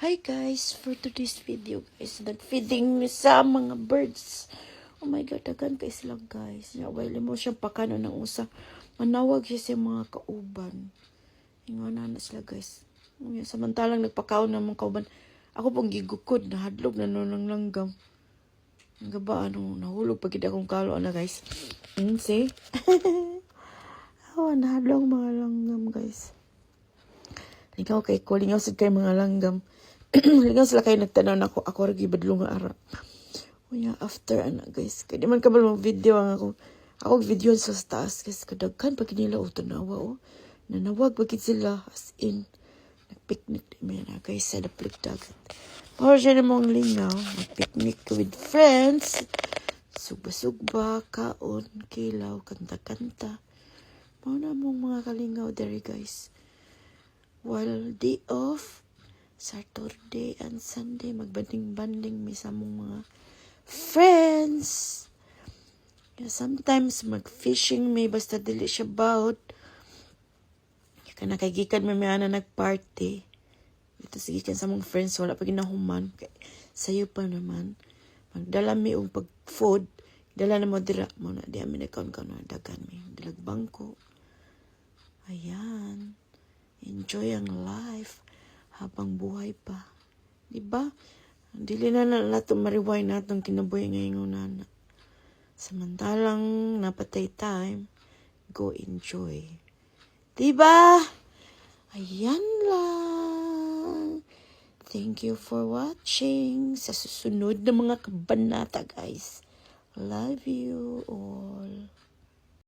Hi guys, for today's video guys, nag-feeding sa mga birds. Oh my god, dagan kay sila guys. Wala mo siya pakano ng usa. Manawag siya sa mga kauban. Ingon na sila guys. Samantalang nagpakaon ng mga kauban. Ako pong gigukod, nahadlog na nung langgam. Ang gaba, nahulog pag akong kalo na guys. See? Nahadlog mga langgam guys. Ikaw kay kulingaw sa kay mga langgam. Ligaw sila kayo nagtanaw na ako ragi badlong nga ara. Unya after ana guys. Kaya di man ka mo video ang ako video sa taas guys kadaghan pag nila tanawa o. Nanawag pagit sila as in nagpicnic di na guys sa daplig dagat. Para siya namang lingaw, nagpicnic with friends. Sugba-sugba, kaon, kilaw, kanta-kanta. Mao na mong mga kalingaw there guys. While day off Saturday and Sunday, magbanding-banding may sa mong mga friends. Sometimes mag-fishing may basta dili siya baut. Kanakagikan may ana nag-party. Ito sige kan sa mong friends, wala pa ginahuman. Sayo pa naman. Magdala mi og pag-food. Dala na mo dira mo na. Di amin nagkaon na dagan mi. Dalag bangko. Ayan. Enjoy ang life. Habang buhay pa. Diba? Dili na nato mariway natong kinabuhi ngayon na. Samantalang napatay time, go enjoy. Diba? Ayan lang. Thank you for watching. Sa susunod na mga kabanata guys. Love you all.